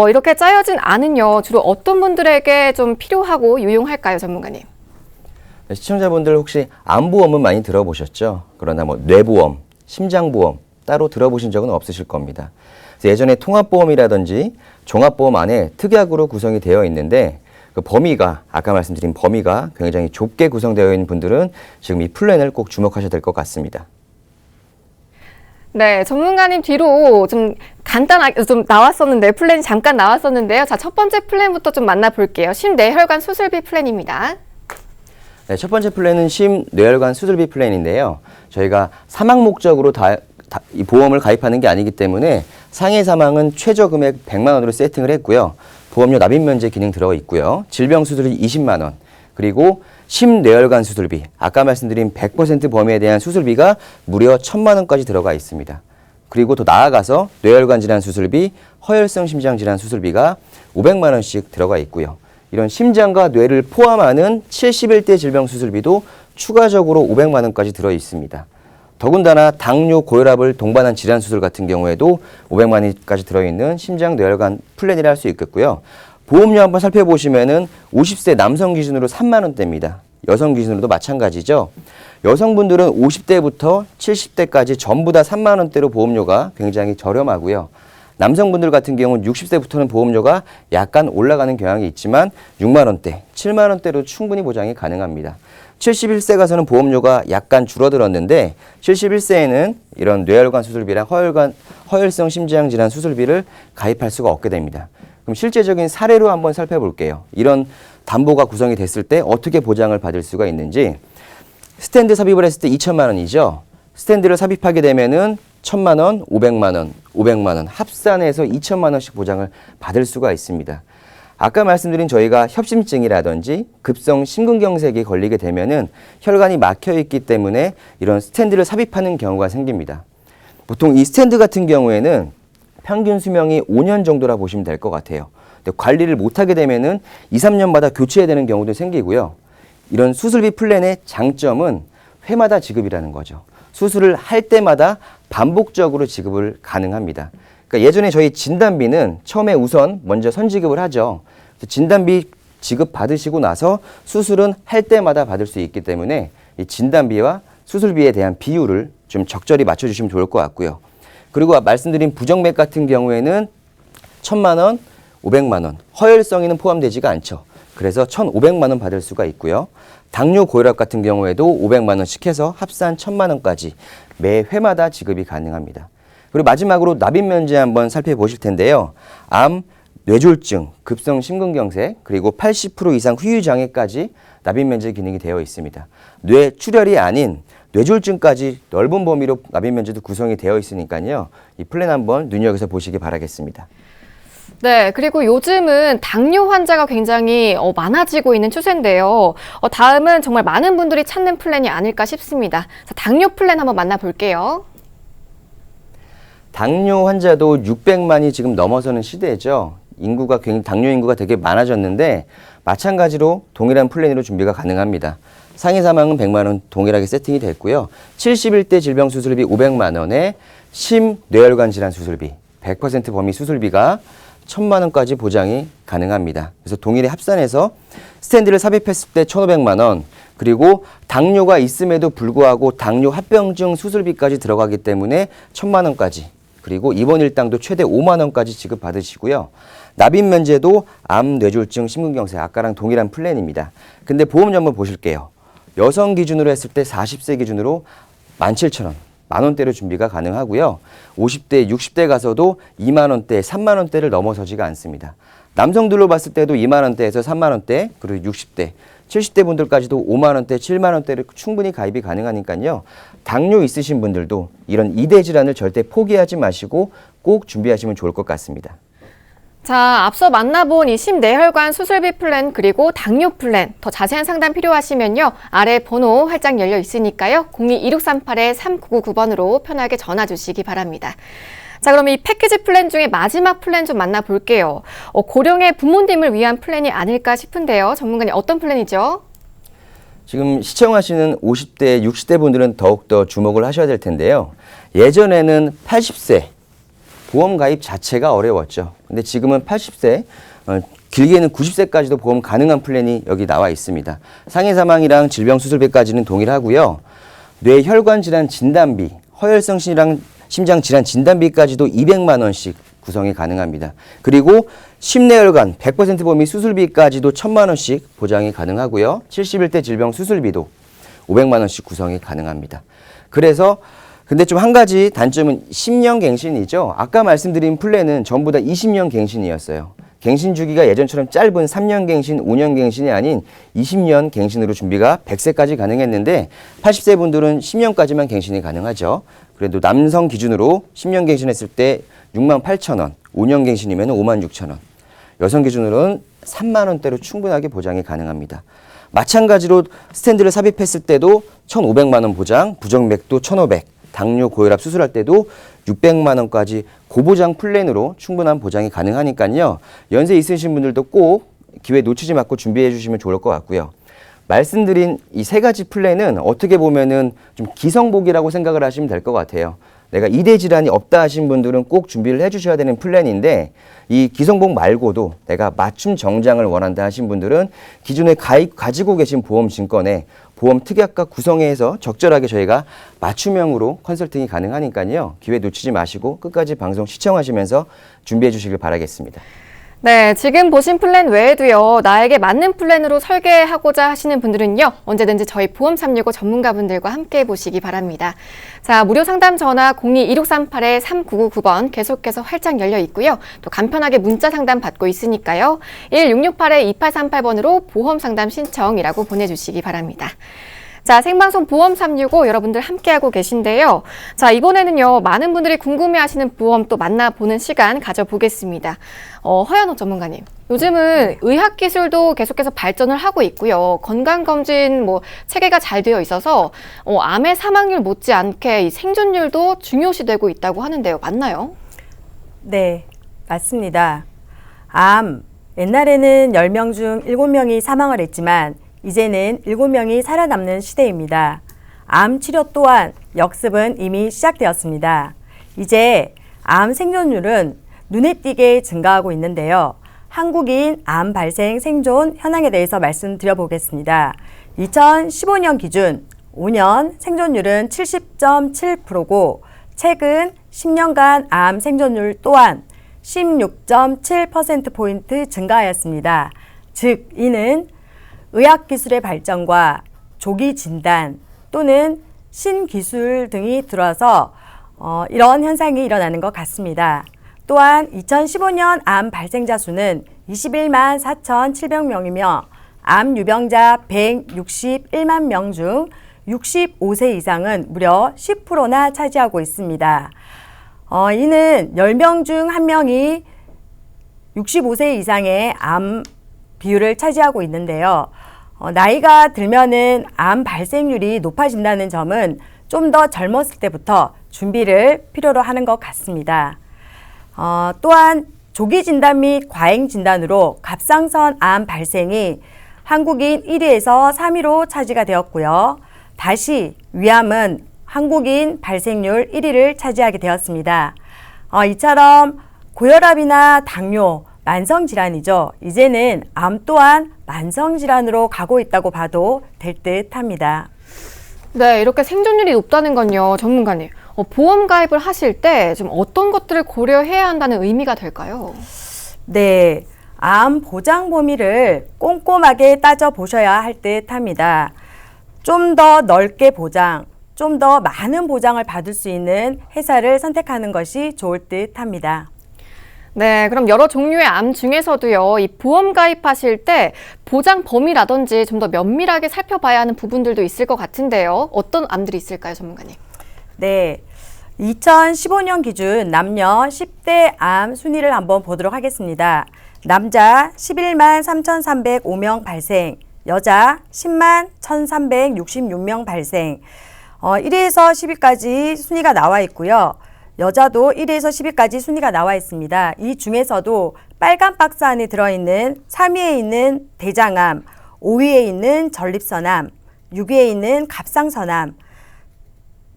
이렇게 짜여진 안은요, 주로 어떤 분들에게 좀 필요하고 유용할까요, 전문가님? 시청자분들 혹시 암보험은 많이 들어보셨죠? 그러나 뭐 뇌보험, 심장보험 따로 들어보신 적은 없으실 겁니다. 그래서 예전에 통합보험이라든지 종합보험 안에 특약으로 구성이 되어 있는데 그 범위가 아까 말씀드린 범위가 굉장히 좁게 구성되어 있는 분들은 지금 이 플랜을 꼭 주목하셔야 될 것 같습니다. 네, 전문가님 뒤로 좀 간단하게 좀 나왔었는데 플랜이 잠깐 나왔었는데요. 자, 첫 번째 플랜부터 좀 만나볼게요. 심뇌혈관 수술비 플랜입니다. 네, 첫 번째 플랜은 심뇌혈관 수술비 플랜인데요. 저희가 사망 목적으로 이 보험을 가입하는 게 아니기 때문에 상해 사망은 최저 금액 100만 원으로 세팅을 했고요. 보험료 납입 면제 기능 들어가 있고요. 질병 수술비 20만 원, 그리고 심뇌혈관 수술비, 아까 말씀드린 100% 범위에 대한 수술비가 무려 1,000만 원까지 들어가 있습니다. 그리고 더 나아가서 뇌혈관 질환 수술비, 허혈성 심장 질환 수술비가 500만 원씩 들어가 있고요. 이런 심장과 뇌를 포함하는 71대 질병 수술비도 추가적으로 500만 원까지 들어 있습니다. 더군다나 당뇨, 고혈압을 동반한 질환 수술 같은 경우에도 500만 원까지 들어있는 심장 뇌혈관 플랜이라 할 수 있겠고요. 보험료 한번 살펴보시면은 50세 남성 기준으로 3만 원대입니다. 여성 기준으로도 마찬가지죠. 여성분들은 50대부터 70대까지 전부 다 3만 원대로 보험료가 굉장히 저렴하고요. 남성분들 같은 경우는 60세부터는 보험료가 약간 올라가는 경향이 있지만 6만 원대, 7만 원대로 충분히 보장이 가능합니다. 71세 가서는 보험료가 약간 줄어들었는데 71세에는 이런 뇌혈관 수술비랑 허혈성 심장 질환 수술비를 가입할 수가 없게 됩니다. 그럼 실제적인 사례로 한번 살펴볼게요. 이런 담보가 구성이 됐을 때 어떻게 보장을 받을 수가 있는지. 스탠드 삽입을 했을 때 2천만 원이죠. 스탠드를 삽입하게 되면은 1,000만 원, 500만 원, 500만 원 합산해서 2천만 원씩 보장을 받을 수가 있습니다. 아까 말씀드린 저희가 협심증이라든지 급성 심근경색이 걸리게 되면은 혈관이 막혀 있기 때문에 이런 스탠드를 삽입하는 경우가 생깁니다. 보통 이 스탠드 같은 경우에는 평균 수명이 5년 정도라 보시면 될 것 같아요. 근데 관리를 못하게 되면은 2, 3년마다 교체해야 되는 경우도 생기고요. 이런 수술비 플랜의 장점은 회마다 지급이라는 거죠. 수술을 할 때마다 반복적으로 지급을 가능합니다. 그러니까 예전에 저희 진단비는 처음에 우선 먼저 선지급을 하죠. 진단비 지급 받으시고 나서 수술은 할 때마다 받을 수 있기 때문에 이 진단비와 수술비에 대한 비율을 좀 적절히 맞춰주시면 좋을 것 같고요. 그리고 말씀드린 부정맥 같은 경우에는 1,000만 원, 500만 원, 허혈성에는 포함되지가 않죠. 그래서 1,500만 원 받을 수가 있고요. 당뇨, 고혈압 같은 경우에도 500만 원씩 해서 합산 1,000만 원까지 매 회마다 지급이 가능합니다. 그리고 마지막으로 납입 면제 한번 살펴보실 텐데요. 암, 뇌졸중, 급성 심근경색, 그리고 80% 이상 후유장애까지 납입 면제 기능이 되어 있습니다. 뇌출혈이 아닌 뇌졸중까지 넓은 범위로 납입 면제도 구성이 되어 있으니까요. 이 플랜 한번 눈여겨서 보시기 바라겠습니다. 네, 그리고 요즘은 당뇨 환자가 굉장히 많아지고 있는 추세인데요. 다음은 정말 많은 분들이 찾는 플랜이 아닐까 싶습니다. 자, 당뇨 플랜 한번 만나볼게요. 당뇨 환자도 600만이 지금 넘어서는 시대죠. 당뇨 인구가 되게 많아졌는데 마찬가지로 동일한 플랜으로 준비가 가능합니다. 상해 사망은 100만 원 동일하게 세팅이 됐고요. 71대 질병 수술비 500만 원에 심뇌혈관 질환 수술비 100% 범위 수술비가 1,000만 원까지 보장이 가능합니다. 그래서 동일히 합산해서 스탠드를 삽입했을 때 1,500만 원, 그리고 당뇨가 있음에도 불구하고 당뇨 합병증 수술비까지 들어가기 때문에 1,000만 원까지, 그리고 입원 일당도 최대 5만 원까지 지급받으시고요. 납입 면제도 암, 뇌졸중, 심근경색 아까랑 동일한 플랜입니다. 근데 보험료 한번 보실게요. 여성 기준으로 했을 때 40세 기준으로 17,000원. 만 원대로 준비가 가능하고요. 50대, 60대 가서도 2만 원대, 3만 원대를 넘어서지가 않습니다. 남성들로 봤을 때도 2만 원대에서 3만 원대, 그리고 60대, 70대 분들까지도 5만 원대, 7만 원대를 충분히 가입이 가능하니까요. 당뇨 있으신 분들도 이런 2대 질환을 절대 포기하지 마시고 꼭 준비하시면 좋을 것 같습니다. 자, 앞서 만나본 이 심뇌혈관 수술비 플랜 그리고 당뇨 플랜 더 자세한 상담 필요하시면요. 아래 번호 활짝 열려 있으니까요. 02-2638-3999번으로 편하게 전화 주시기 바랍니다. 자, 그럼 이 패키지 플랜 중에 마지막 플랜 좀 만나볼게요. 고령의 부모님을 위한 플랜이 아닐까 싶은데요. 전문가님 어떤 플랜이죠? 지금 시청하시는 50대, 60대 분들은 더욱더 주목을 하셔야 될 텐데요. 예전에는 80세 보험 가입 자체가 어려웠죠. 근데 지금은 80세, 길게는 90세까지도 보험 가능한 플랜이 여기 나와 있습니다. 상해 사망이랑 질병 수술비까지는 동일하고요. 뇌혈관 질환 진단비, 허혈성 심장 질환 진단비까지도 200만 원씩 구성이 가능합니다. 그리고 심내혈관 100% 보험이 수술비까지도 1000만 원씩 보장이 가능하고요. 71대 질병 수술비도 500만 원씩 구성이 가능합니다. 그래서 근데 좀 한 가지 단점은 10년 갱신이죠. 아까 말씀드린 플랜은 전부 다 20년 갱신이었어요. 갱신 주기가 예전처럼 짧은 3년 갱신, 5년 갱신이 아닌 20년 갱신으로 준비가 100세까지 가능했는데 80세 분들은 10년까지만 갱신이 가능하죠. 그래도 남성 기준으로 10년 갱신했을 때 6만 8천 원, 5년 갱신이면 5만 6천 원. 여성 기준으로는 3만 원대로 충분하게 보장이 가능합니다. 마찬가지로 스탠드를 삽입했을 때도 1,500만 원 보장, 부정맥도 1,500, 당뇨 고혈압 수술할 때도 600만 원까지 고보장 플랜으로 충분한 보장이 가능하니까요. 연세 있으신 분들도 꼭 기회 놓치지 말고 준비해 주시면 좋을 것 같고요. 말씀드린 이 세 가지 플랜은 어떻게 보면은 좀 기성복이라고 생각을 하시면 될 것 같아요. 내가 2대 질환이 없다 하신 분들은 꼭 준비를 해 주셔야 되는 플랜인데 이 기성복 말고도 내가 맞춤 정장을 원한다 하신 분들은 기존에 가지고 계신 보험 증권에 보험 특약과 구성해서 적절하게 저희가 맞춤형으로 컨설팅이 가능하니까요. 기회 놓치지 마시고 끝까지 방송 시청하시면서 준비해 주시길 바라겠습니다. 네, 지금 보신 플랜 외에도요, 나에게 맞는 플랜으로 설계하고자 하시는 분들은요, 언제든지 저희 보험365 전문가분들과 함께 보시기 바랍니다. 자, 무료 상담 전화 02-1638-3999번 계속해서 활짝 열려 있고요. 또 간편하게 문자 상담 받고 있으니까요. 1668-2838번으로 보험 상담 신청이라고 보내주시기 바랍니다. 자, 생방송 보험365 여러분들 함께하고 계신데요. 자, 이번에는요, 많은 분들이 궁금해하시는 보험 또 만나보는 시간 가져보겠습니다. 허연옥 전문가님, 요즘은 의학기술도 계속해서 발전을 하고 있고요. 건강검진 체계가 잘 되어 있어서 암의 사망률 못지않게 이 생존율도 중요시되고 있다고 하는데요. 맞나요? 네, 맞습니다. 암, 옛날에는 10명 중 7명이 사망을 했지만 이제는 7명이 살아남는 시대입니다. 암 치료 또한 역습은 이미 시작되었습니다. 이제 암 생존율은 눈에 띄게 증가하고 있는데요. 한국인 암 발생 생존 현황에 대해서 말씀드려 보겠습니다. 2015년 기준 5년 생존율은 70.7%고 최근 10년간 암 생존율 또한 16.7%포인트 증가하였습니다. 즉, 이는 의학기술의 발전과 조기 진단 또는 신기술 등이 들어서 이런 현상이 일어나는 것 같습니다. 또한 2015년 암 발생자 수는 21만 4,700명이며 암 유병자 161만 명 중 65세 이상은 무려 10%나 차지하고 있습니다. 이는 10명 중 1명이 65세 이상의 암 비율을 차지하고 있는데요. 나이가 들면은 암 발생률이 높아진다는 점은 좀 더 젊었을 때부터 준비를 필요로 하는 것 같습니다. 또한 조기 진단 및 과잉 진단으로 갑상선 암 발생이 한국인 1위에서 3위로 차지가 되었고요. 다시 위암은 한국인 발생률 1위를 차지하게 되었습니다. 이처럼 고혈압이나 당뇨, 만성질환이죠. 이제는 암 또한 만성질환으로 가고 있다고 봐도 될 듯합니다. 네, 이렇게 생존율이 높다는 건요, 전문가님. 보험 가입을 하실 때 좀 어떤 것들을 고려해야 한다는 의미가 될까요? 네, 암 보장 범위를 꼼꼼하게 따져보셔야 할 듯합니다. 좀 더 넓게 보장, 좀 더 많은 보장을 받을 수 있는 회사를 선택하는 것이 좋을 듯합니다. 네, 그럼 여러 종류의 암 중에서도요, 이 보험 가입하실 때 보장 범위라든지 좀 더 면밀하게 살펴봐야 하는 부분들도 있을 것 같은데요. 어떤 암들이 있을까요, 전문가님? 네, 2015년 기준 남녀 10대 암 순위를 한번 보도록 하겠습니다. 남자 11만 3,305명 발생, 여자 10만 1,366명 발생, 1위에서 10위까지 순위가 나와 있고요. 여자도 1위에서 10위까지 순위가 나와 있습니다. 이 중에서도 빨간 박스 안에 들어있는 3위에 있는 대장암, 5위에 있는 전립선암, 6위에 있는 갑상선암,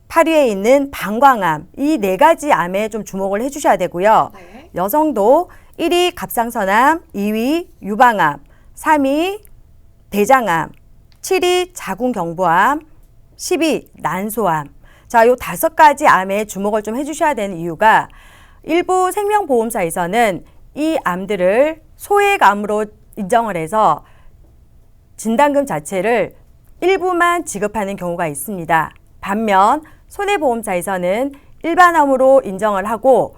8위에 있는 방광암, 이 네 가지 암에 좀 주목을 해주셔야 되고요. 네. 여성도 1위 갑상선암, 2위 유방암, 3위 대장암, 7위 자궁경부암, 10위 난소암. 자, 요 5가지 암에 주목을 좀 해주셔야 되는 이유가 일부 생명보험사에서는 이 암들을 소액암으로 인정을 해서 진단금 자체를 일부만 지급하는 경우가 있습니다. 반면 손해보험사에서는 일반암으로 인정을 하고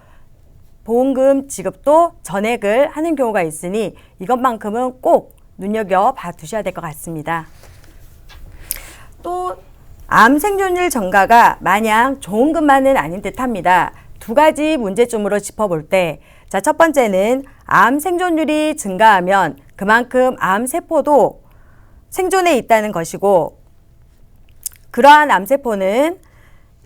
보험금 지급도 전액을 하는 경우가 있으니 이것만큼은 꼭 눈여겨봐 두셔야 될 것 같습니다. 또 암 생존율 증가가 마냥 좋은 것만은 아닌 듯합니다. 2가지 문제점으로 짚어볼 때, 자, 첫 번째는 암 생존율이 증가하면 그만큼 암 세포도 생존해 있다는 것이고, 그러한 암세포는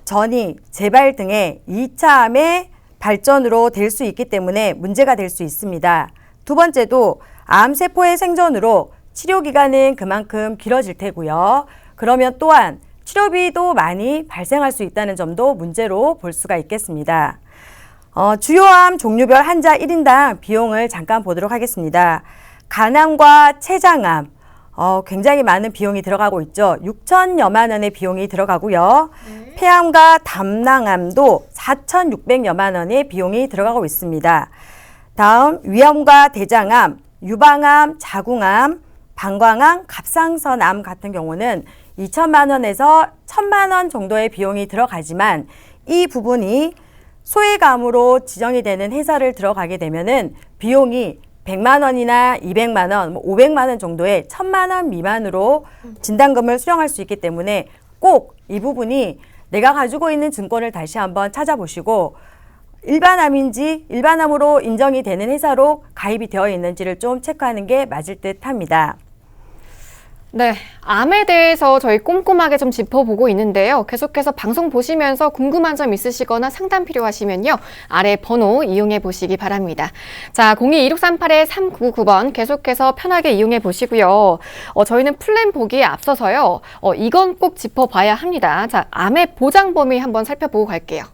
전이, 재발 등의 2차 암의 발전으로 될 수 있기 때문에 문제가 될 수 있습니다. 두 번째도 암세포의 생존으로 치료기간은 그만큼 길어질 테고요. 그러면 또한 치료비도 많이 발생할 수 있다는 점도 문제로 볼 수가 있겠습니다. 주요암 종류별 환자 1인당 비용을 잠깐 보도록 하겠습니다. 간암과 췌장암, 굉장히 많은 비용이 들어가고 있죠. 6천여만 원의 비용이 들어가고요. 폐암과 담낭암도 4,600여만 원의 비용이 들어가고 있습니다. 다음 위암과 대장암, 유방암, 자궁암, 방광암, 갑상선암 같은 경우는 2천만 원에서 1,000만 원 정도의 비용이 들어가지만 이 부분이 소액암으로 지정이 되는 회사를 들어가게 되면은 비용이 100만 원이나 200만 원, 500만 원 정도의 1,000만 원 미만으로 진단금을 수령할 수 있기 때문에 꼭 이 부분이 내가 가지고 있는 증권을 다시 한번 찾아보시고 일반암인지 일반암으로 인정이 되는 회사로 가입이 되어 있는지를 좀 체크하는 게 맞을 듯 합니다. 네, 암에 대해서 저희 꼼꼼하게 좀 짚어보고 있는데요. 계속해서 방송 보시면서 궁금한 점 있으시거나 상담 필요하시면요. 아래 번호 이용해 보시기 바랍니다. 자, 02-2638-3999번 계속해서 편하게 이용해 보시고요. 저희는 플랜 보기에 앞서서요. 이건 꼭 짚어봐야 합니다. 자, 암의 보장 범위 한번 살펴보고 갈게요.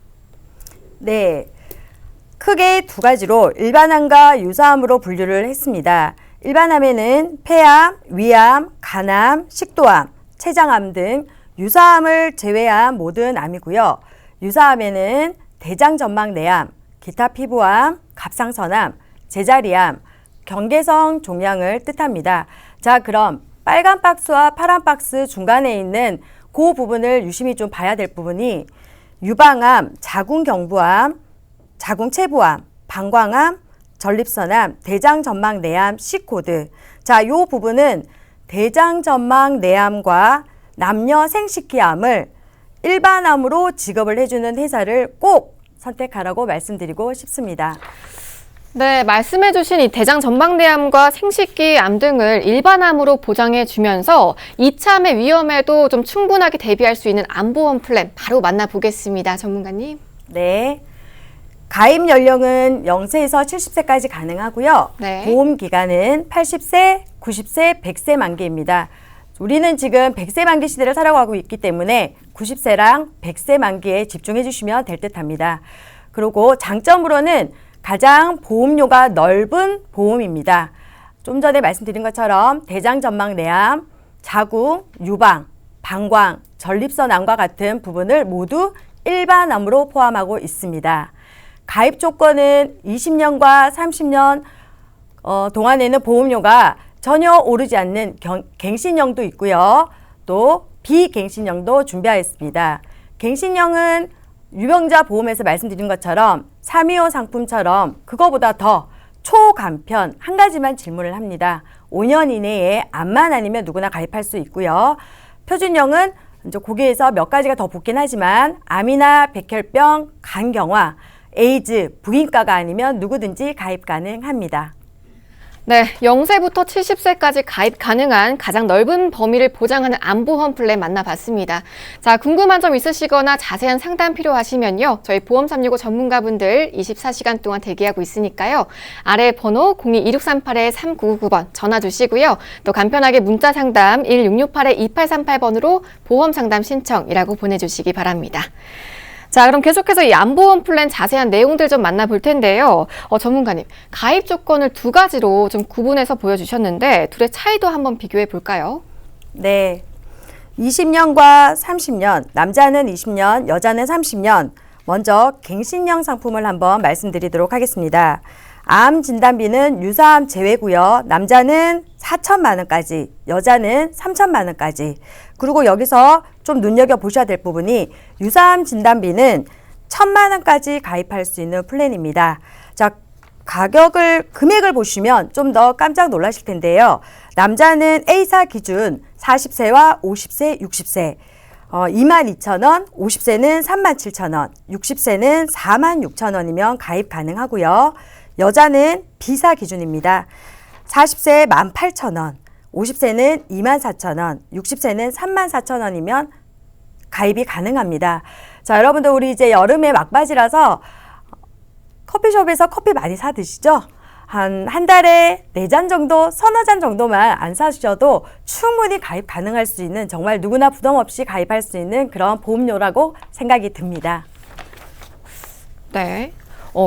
네, 크게 2가지로 일반암과 유사암으로 분류를 했습니다. 일반암에는 폐암, 위암, 간암, 식도암, 췌장암 등 유사암을 제외한 모든 암이고요. 유사암에는 대장전막내암, 기타 피부암, 갑상선암, 제자리암, 경계성 종양을 뜻합니다. 자, 그럼 빨간 박스와 파란 박스 중간에 있는 그 부분을 유심히 좀 봐야 될 부분이 유방암, 자궁경부암, 자궁체부암, 방광암, 전립선암, 대장전막내암 C코드. 자, 요 부분은 대장전막내암과 남녀 생식기암을 일반암으로 지급을 해주는 회사를 꼭 선택하라고 말씀드리고 싶습니다. 네, 말씀해주신 이 대장전막내암과 생식기암 등을 일반암으로 보장해주면서 2차암의 위험에도 좀 충분하게 대비할 수 있는 암보험 플랜 바로 만나보겠습니다. 전문가님. 네. 가입 연령은 0세에서 70세까지 가능하고요. 네. 보험 기간은 80세, 90세, 100세 만기입니다. 우리는 지금 100세 만기 시대를 살아가고 있기 때문에 90세랑 100세 만기에 집중해 주시면 될 듯합니다. 그리고 장점으로는 가장 보험료가 넓은 보험입니다. 좀 전에 말씀드린 것처럼 대장전막내암, 자궁, 유방, 방광, 전립선암과 같은 부분을 모두 일반암으로 포함하고 있습니다. 가입 조건은 20년과 30년 동안에는 보험료가 전혀 오르지 않는 갱신형도 있고요. 또 비갱신형도 준비하였습니다. 갱신형은 유병자 보험에서 말씀드린 것처럼 325 상품처럼 그거보다 더 초간편 한 가지만 질문을 합니다. 5년 이내에 암만 아니면 누구나 가입할 수 있고요. 표준형은 이제 거기에서 몇 가지가 더 붙긴 하지만 암이나 백혈병, 간경화, 에이즈, 부인과가 아니면 누구든지 가입 가능합니다. 네, 0세부터 70세까지 가입 가능한 가장 넓은 범위를 보장하는 암보험 플랜 만나봤습니다. 자, 궁금한 점 있으시거나 자세한 상담 필요하시면요. 저희 보험365 전문가분들 24시간 동안 대기하고 있으니까요. 아래 번호 02-2638-3999번 전화 주시고요. 또 간편하게 문자 상담 1668-2838번으로 보험 상담 신청이라고 보내주시기 바랍니다. 자, 그럼 계속해서 이 암보험 플랜 자세한 내용들 좀 만나볼 텐데요. 전문가님, 가입 조건을 두 가지로 좀 구분해서 보여주셨는데 둘의 차이도 한번 비교해 볼까요? 네. 20년과 30년, 남자는 20년, 여자는 30년. 먼저 갱신형 상품을 한번 말씀드리도록 하겠습니다. 암 진단비는 유사암 제외고요. 남자는 4천만 원까지, 여자는 3천만 원까지. 그리고 여기서 좀 눈여겨보셔야 될 부분이 유사암 진단비는 1,000만 원까지 가입할 수 있는 플랜입니다. 자, 금액을 보시면 좀 더 깜짝 놀라실 텐데요. 남자는 A사 기준 40세와 50세, 60세 22,000원, 50세는 37,000원, 60세는 46,000원이면 가입 가능하고요. 여자는 B사 기준입니다. 40세 18,000원, 50세는 24,000원, 60세는 34,000원이면 가입이 가능합니다. 자, 여러분들 우리 이제 여름에 막바지라서 커피숍에서 커피 많이 사 드시죠? 한 달에 4잔 정도, 서너 잔 정도만 안 사주셔도 충분히 가입 가능할 수 있는 정말 누구나 부담 없이 가입할 수 있는 그런 보험료라고 생각이 듭니다. 네.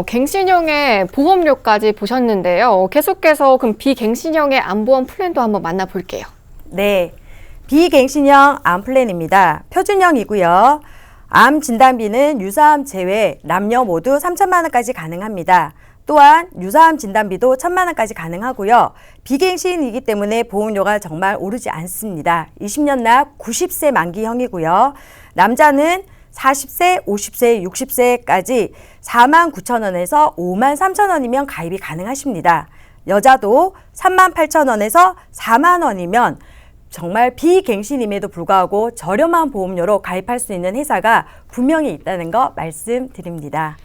갱신형의 보험료까지 보셨는데요. 계속해서 그럼 비갱신형의 암보험 플랜도 한번 만나볼게요. 네. 비갱신형 암 플랜입니다. 표준형이고요. 암 진단비는 유사암 제외 남녀 모두 3천만 원까지 가능합니다. 또한 유사암 진단비도 1,000만 원까지 가능하고요. 비갱신이기 때문에 보험료가 정말 오르지 않습니다. 20년 납 90세 만기형이고요. 남자는 40세, 50세, 60세까지 49,000원에서 53,000원이면 가입이 가능하십니다. 여자도 38,000원에서 40,000원이면 정말 비갱신임에도 불구하고 저렴한 보험료로 가입할 수 있는 회사가 분명히 있다는 거 말씀드립니다.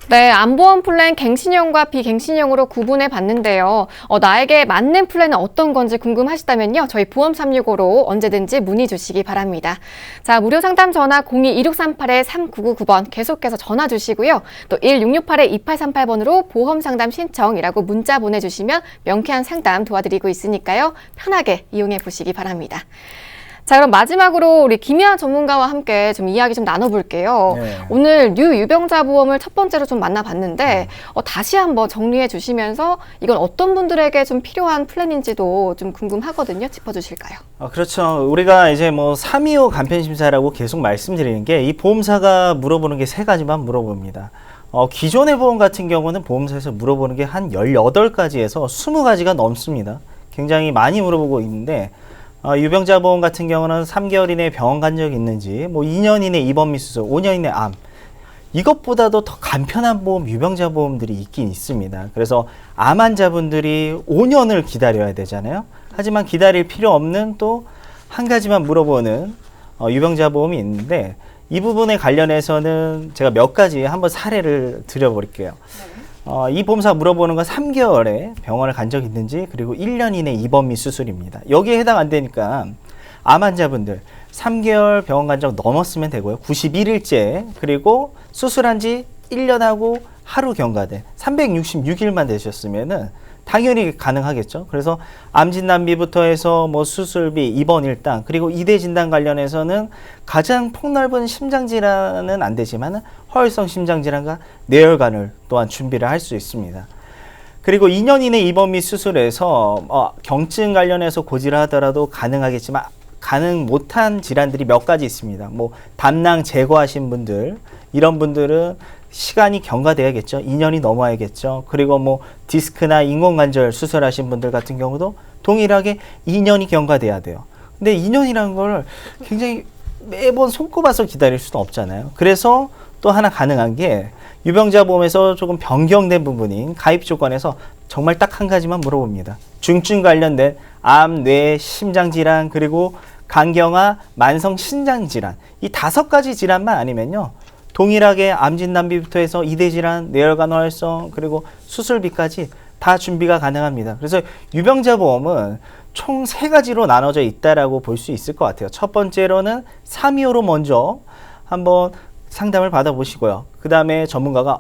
네, 암보험 플랜 갱신형과 비갱신형으로 구분해 봤는데요. 나에게 맞는 플랜은 어떤 건지 궁금하시다면요. 저희 보험365로 언제든지 문의 주시기 바랍니다. 자, 무료 상담 전화 02-2638-3999번 계속해서 전화 주시고요. 또 1668-2838번으로 보험 상담 신청이라고 문자 보내주시면 명쾌한 상담 도와드리고 있으니까요. 편하게 이용해 보시기 바랍니다. 자, 그럼 마지막으로 우리 김희아 전문가와 함께 좀 이야기 좀 나눠볼게요. 네. 오늘 뉴 유병자 보험을 첫 번째로 좀 만나봤는데 다시 한번 정리해 주시면서 이건 어떤 분들에게 좀 필요한 플랜인지도 좀 궁금하거든요. 짚어주실까요? 그렇죠. 우리가 이제 뭐 325 간편심사라고 계속 말씀드리는 게 이 보험사가 물어보는 게 3가지만 물어봅니다. 기존의 보험 같은 경우는 보험사에서 물어보는 게 한 18가지에서 20가지가 넘습니다. 굉장히 많이 물어보고 있는데 유병자 보험 같은 경우는 3개월 이내에 병원 간 적 있는지, 뭐 2년 이내 입원 및 수술, 5년 이내 암. 이것보다도 더 간편한 보험, 유병자 보험들이 있긴 있습니다. 그래서 암 환자분들이 5년을 기다려야 되잖아요. 하지만 기다릴 필요 없는 또 한 가지만 물어보는 유병자 보험이 있는데 이 부분에 관련해서는 제가 몇 가지 한번 사례를 드려볼게요. 이 보험사 물어보는 건 3개월에 병원을 간 적 있는지, 그리고 1년 이내 입원 및 수술입니다. 여기에 해당 안 되니까 암 환자분들 3개월 병원 간 적 넘었으면 되고요. 91일째, 그리고 수술한 지 1년하고 하루 경과된 366일만 되셨으면은 당연히 가능하겠죠. 그래서 암 진단비부터 해서 뭐 수술비, 입원 일당, 그리고 이대 진단 관련해서는 가장 폭넓은 심장 질환은 안 되지만 허혈성 심장 질환과 뇌혈관을 또한 준비를 할 수 있습니다. 그리고 2년 이내 입원 및 수술에서 경증 관련해서 고지를 하더라도 가능하겠지만 가능 못한 질환들이 몇 가지 있습니다. 뭐 담낭 제거하신 분들, 이런 분들은 시간이 경과돼야겠죠. 2년이 넘어야겠죠. 그리고 뭐 디스크나 인공관절 수술하신 분들 같은 경우도 동일하게 2년이 경과돼야 돼요. 근데 2년이라는 걸 굉장히 매번 손꼽아서 기다릴 수는 없잖아요. 그래서 또 하나 가능한 게 유병자 보험에서 조금 변경된 부분인 가입 조건에서 정말 딱 한 가지만 물어봅니다. 중증 관련된 암, 뇌, 심장질환, 그리고 간경화, 만성 신장질환, 이 5가지 질환만 아니면요, 동일하게 암 진단비부터 해서 이대 질환, 뇌혈관 활성, 그리고 수술비까지 다 준비가 가능합니다. 그래서 유병자 보험은 총 3가지로 나눠져 있다라고 볼 수 있을 것 같아요. 첫 번째로는 325로 먼저 한번 상담을 받아보시고요. 그 다음에 전문가가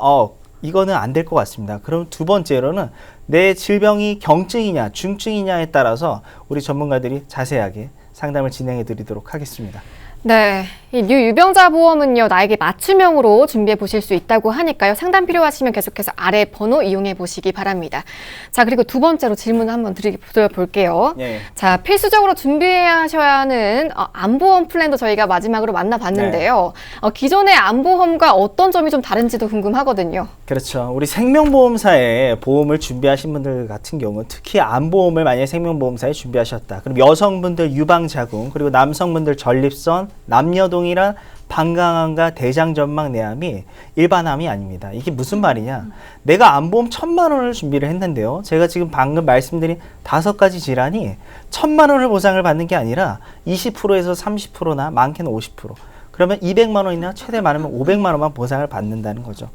이거는 안 될 것 같습니다. 그럼 두 번째로는 내 질병이 경증이냐 중증이냐에 따라서 우리 전문가들이 자세하게 상담을 진행해 드리도록 하겠습니다. 네, 이 유병자 보험은요, 나에게 맞춤형으로 준비해 보실 수 있다고 하니까요. 상담 필요하시면 계속해서 아래 번호 이용해 보시기 바랍니다. 자, 그리고 두 번째로 질문을 한번 드려볼게요. 네. 자, 필수적으로 준비하셔야 하는 암보험 플랜도 저희가 마지막으로 만나봤는데요. 기존의 암보험과 어떤 점이 좀 다른지도 궁금하거든요. 그렇죠. 우리 생명보험사에 보험을 준비하신 분들 같은 경우는 특히 암보험을 만약에 생명보험사에 준비하셨다. 그럼 여성분들 유방자궁, 그리고 남성분들 전립선, 남녀동일한 방광암과 대장전막 내암이 일반암이 아닙니다. 이게 무슨 말이냐? 내가 암보험 1,000만 원을 준비를 했는데요. 제가 지금 방금 말씀드린 5가지 질환이 1,000만 원을 보상을 받는 게 아니라 20%에서 30%나 많게는 50%. 그러면 200만 원이나 최대 많으면 500만 원만 보상을 받는다는 거죠.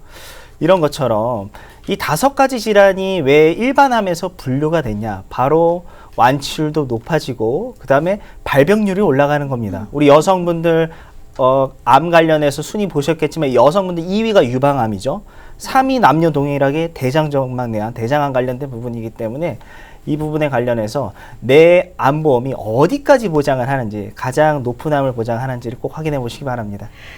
이런 것처럼 이 5가지 질환이 왜 일반암에서 분류가 됐냐? 바로 완치율도 높아지고 그 다음에 발병률이 올라가는 겁니다. 우리 여성분들 암 관련해서 순위 보셨겠지만 여성분들 2위가 유방암이죠. 3위 남녀 동일하게 대장정막내암, 대장암 관련된 부분이기 때문에 이 부분에 관련해서 내 암보험이 어디까지 보장을 하는지, 가장 높은 암을 보장하는지를 꼭 확인해 보시기 바랍니다.